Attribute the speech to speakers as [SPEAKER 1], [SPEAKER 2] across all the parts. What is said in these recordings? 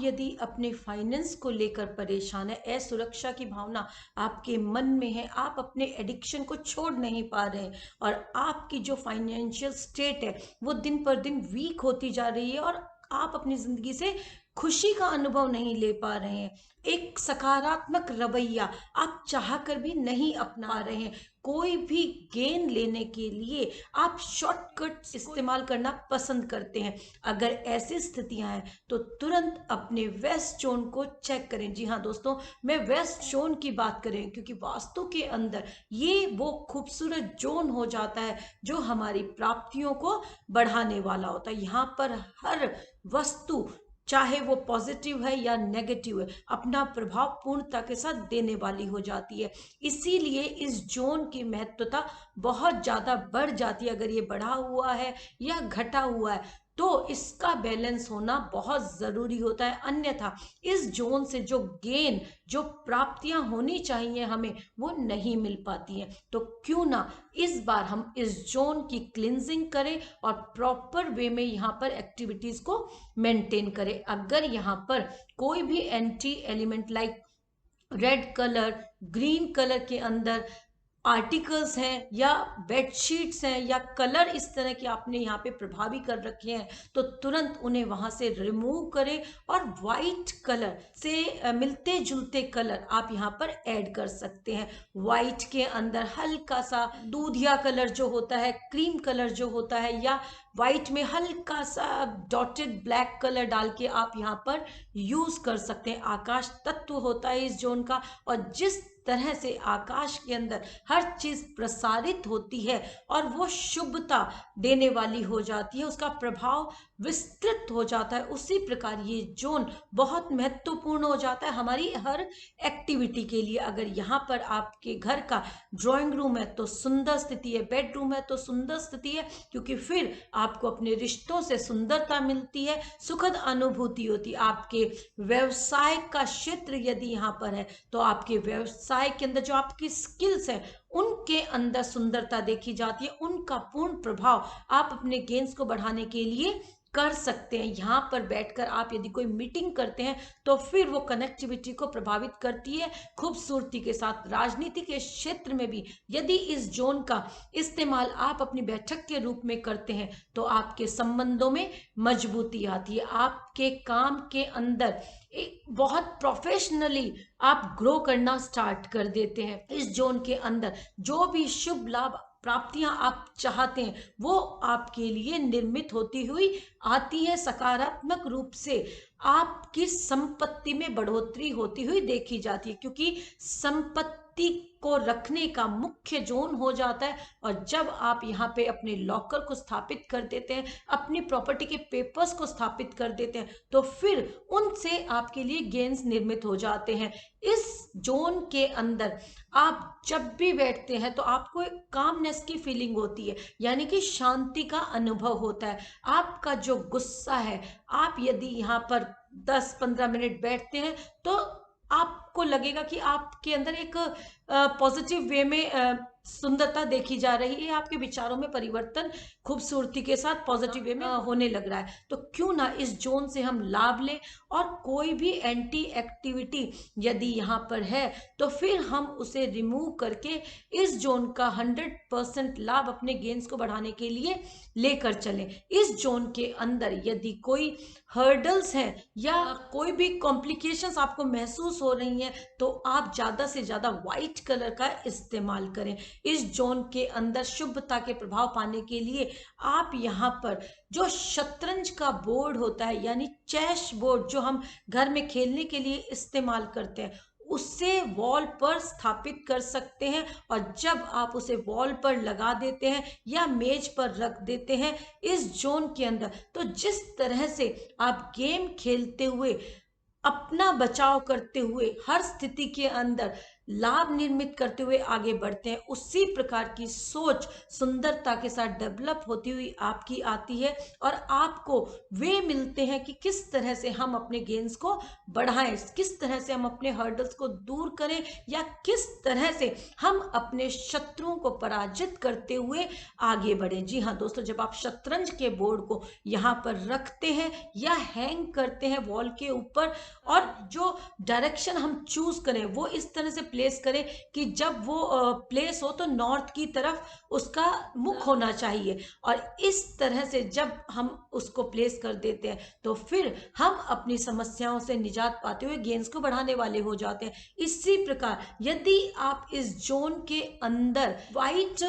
[SPEAKER 1] यदि अपने फाइनेंस को लेकर परेशान है, असुरक्षा की भावना आपके मन में है, आप अपने एडिक्शन को छोड़ नहीं पा रहे हैं और आपकी जो फाइनेंशियल स्टेट है वो दिन पर दिन वीक होती जा रही है और आप अपनी जिंदगी से खुशी का अनुभव नहीं ले पा रहे हैं, एक सकारात्मक रवैया आप चाह कर भी नहीं अपना रहे हैं, कोई भी गेन लेने के लिए आप शॉर्टकट इस्तेमाल करना पसंद करते हैं। अगर ऐसी स्थितियां हैं तो तुरंत अपने वेस्ट जोन को चेक करें। जी हाँ दोस्तों, मैं वेस्ट जोन की बात करें क्योंकि वास्तु के अंदर ये वो खूबसूरत जोन हो जाता है जो हमारी प्राप्तियों को बढ़ाने वाला होता है। यहाँ पर हर वस्तु, चाहे वो पॉजिटिव है या नेगेटिव है, अपना प्रभाव पूर्णता के साथ देने वाली हो जाती है। इसीलिए इस जोन की महत्वता बहुत ज़्यादा बढ़ जाती है। अगर ये बढ़ा हुआ है या घटा हुआ है तो इसका बैलेंस होना बहुत ज़रूरी होता है, अन्यथा इस जोन से जो गेन, जो प्राप्तियां होनी चाहिए हमें, वो नहीं मिल पाती हैं। तो क्यों ना इस बार हम इस जोन की क्लिनजिंग करें और प्रॉपर वे में यहाँ पर एक्टिविटीज़ को मेंटेन करें। अगर यहाँ पर कोई भी anti element like red colour, green colour के अंदर आर्टिकल्स हैं या बेडशीट्स हैं या कलर इस तरह के आपने यहाँ पे प्रभावी कर रखे हैं तो तुरंत उन्हें वहां से रिमूव करें और वाइट कलर से मिलते जुलते कलर आप यहाँ पर ऐड कर सकते हैं। वाइट के अंदर हल्का सा दूधिया कलर जो होता है, क्रीम कलर जो होता है, या वाइट में हल्का सा डॉटेड ब्लैक कलर डाल के आप यहाँ पर यूज कर सकते हैं। आकाश तत्व होता है इस जोन का और जिस तरह से आकाश के अंदर हर चीज प्रसारित होती है और वो शुभता देने वाली हो जाती है, उसका प्रभाव विस्तृत हो जाता है, उसी प्रकार ये जोन बहुत महत्वपूर्ण हो जाता है हमारी हर एक्टिविटी के लिए। अगर यहाँ पर आपके घर का ड्राइंग रूम है तो सुंदर स्थिति है, बेडरूम है तो सुंदर स्थिति है, क्योंकि फिर आपको अपने रिश्तों से सुंदरता मिलती है, सुखद अनुभूति होती है। आपके व्यवसाय का क्षेत्र यदि यहाँ पर है तो आपके व्यवसाय के अंदर जो आपकी स्किल्स है उनके अंदर सुंदरता देखी जाती है, उनका पूर्ण प्रभाव आप अपने गेन्स को बढ़ाने के लिए कर सकते हैं। यहाँ पर बैठकर आप यदि कोई मीटिंग करते हैं तो फिर वो कनेक्टिविटी को प्रभावित करती है खूबसूरती के साथ। राजनीति के क्षेत्र में भी यदि इस जोन का इस्तेमाल आप अपनी बैठक के रूप में करते हैं तो आपके संबंधों में मजबूती आती है, आपके काम के अंदर एक बहुत प्रोफेशनली आप ग्रो करना स्टार्ट कर देते हैं। इस जोन के अंदर जो भी शुभ लाभ प्राप्तियां आप चाहते हैं वो आपके लिए निर्मित होती हुई आती है, सकारात्मक रूप से आपकी संपत्ति में बढ़ोतरी होती हुई देखी जाती है, क्योंकि संपत्ति को रखने का मुख्य जोन हो जाता है। और जब आप यहाँ पे अपने लॉकर को स्थापित कर देते हैं, अपनी प्रॉपर्टी के पेपर्स को स्थापित कर देते हैं, तो फिर उनसे आपके लिए गेन्स निर्मित हो जाते हैं। इस जोन के अंदर आप जब भी बैठते हैं तो आपको एक कामनेस की फीलिंग होती है, यानी कि शांति का अनुभव होता है। आपका जो गुस्सा है, आप यदि यहाँ पर 10-15 मिनट बैठते हैं तो आपको लगेगा कि आपके अंदर एक पॉजिटिव वे में सुंदरता देखी जा रही है, आपके विचारों में परिवर्तन खूबसूरती के साथ पॉजिटिव वे में होने लग रहा है। तो क्यों ना इस जोन से हम लाभ लें और कोई भी एंटी एक्टिविटी यदि यहाँ पर है तो फिर हम उसे रिमूव करके इस जोन का 100% लाभ अपने गेन्स को बढ़ाने के लिए लेकर चलें। इस जोन के अंदर यदि कोई हर्डल्स हैं या कोई भी कॉम्प्लिकेशंस आपको महसूस हो रही हैं तो आप ज़्यादा से ज़्यादा वाइट कलर का इस्तेमाल करें। इस जोन के अंदर शुभता के प्रभाव पाने के लिए आप यहाँ पर जो शतरंज का बोर्ड होता है, यानी चेस बोर्ड जो हम घर में खेलने के लिए इस्तेमाल करते हैं, उससे वॉल पर स्थापित कर सकते हैं। और जब आप उसे वॉल पर लगा देते हैं या मेज पर रख देते हैं इस जोन के अंदर, तो जिस तरह से आप गेम खेलते हुए, अपना बचाव करते हुए, हर स्थिति के अंदर लाभ निर्मित करते हुए आगे बढ़ते हैं, उसी प्रकार की सोच सुंदरता के साथ डेवलप होती हुई आपकी आती है और आपको वे मिलते हैं कि किस तरह से हम अपने गेन्स को बढ़ाएं, किस तरह से हम अपने हर्डल्स को दूर करें या किस तरह से हम अपने शत्रुओं को पराजित करते हुए आगे बढ़ें। जी हाँ दोस्तों, जब आप शतरंज के बोर्ड को यहाँ पर रखते हैं या हैंग करते हैं वॉल के ऊपर, और जो डायरेक्शन हम चूज करें वो इस तरह से प्लेस करें कि जब वो प्लेस हो तो नॉर्थ की तरफ उसका मुख होना चाहिए, और इस तरह से जब हम उसको प्लेस कर देते हैं तो फिर हम अपनी समस्याओं से निजात पाते हुए गेंस को बढ़ाने वाले हो जाते हैं। इसी प्रकार यदि आप इस जोन के अंदर वाइट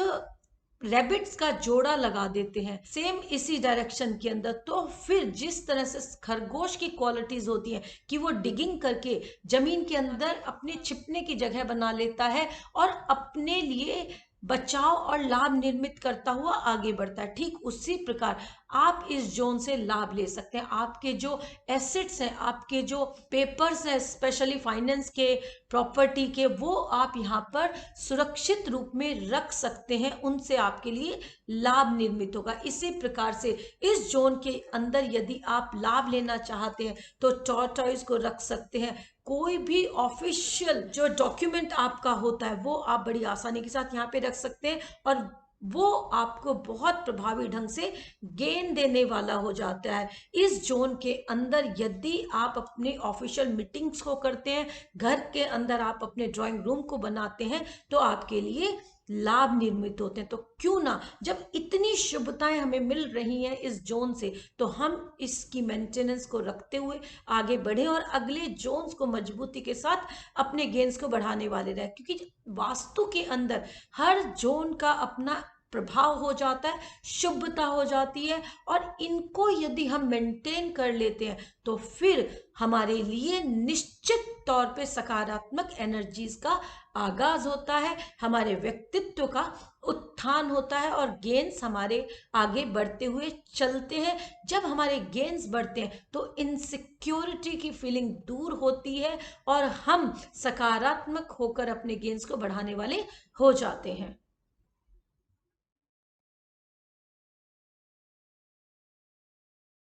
[SPEAKER 1] रैबिट्स का जोड़ा लगा देते हैं सेम इसी डायरेक्शन के अंदर, तो फिर जिस तरह से खरगोश की क्वालिटीज होती हैं कि वो डिगिंग करके जमीन के अंदर अपने छिपने की जगह बना लेता है और अपने लिए बचाव और लाभ निर्मित करता हुआ आगे बढ़ता है, ठीक उसी प्रकार आप इस जोन से लाभ ले सकते हैं। आपके जो एसेट्स हैं, आपके जो पेपर्स हैं, स्पेशली फाइनेंस के, प्रॉपर्टी के, वो आप यहाँ पर सुरक्षित रूप में रख सकते हैं, उनसे आपके लिए लाभ निर्मित होगा। इसी प्रकार से इस जोन के अंदर यदि आप लाभ लेना चाहते हैं तो टॉर्टॉइस को रख सकते हैं। कोई भी ऑफिशियल जो डॉक्यूमेंट आपका होता है वो आप बड़ी आसानी के साथ यहाँ पे रख सकते हैं और वो आपको बहुत प्रभावी ढंग से गेन देने वाला हो जाता है। इस जोन के अंदर यदि आप अपने ऑफिशियल मीटिंग्स को करते हैं, घर के अंदर आप अपने ड्राइंग रूम को बनाते हैं, तो आपके लिए लाभ निर्मित होते हैं। तो क्यों ना, जब इतनी शुभताएं हमें मिल रही हैं इस जोन से, तो हम इसकी मेंटेनेंस को रखते हुए आगे बढ़े और अगले जोन्स को मजबूती के साथ अपने गेन्स को बढ़ाने वाले रहे, क्योंकि वास्तु के अंदर हर जोन का अपना प्रभाव हो जाता है, शुभता हो जाती है, और इनको यदि हम मेंटेन कर लेते हैं तो फिर हमारे लिए निश्चित तौर पे सकारात्मक एनर्जीज का आगाज होता है, हमारे व्यक्तित्व का उत्थान होता है और गेन्स हमारे आगे बढ़ते हुए चलते हैं। जब हमारे गेन्स बढ़ते हैं तो इनसिक्योरिटी की फीलिंग दूर होती है और हम सकारात्मक होकर अपने गेन्स को बढ़ाने वाले हो जाते हैं।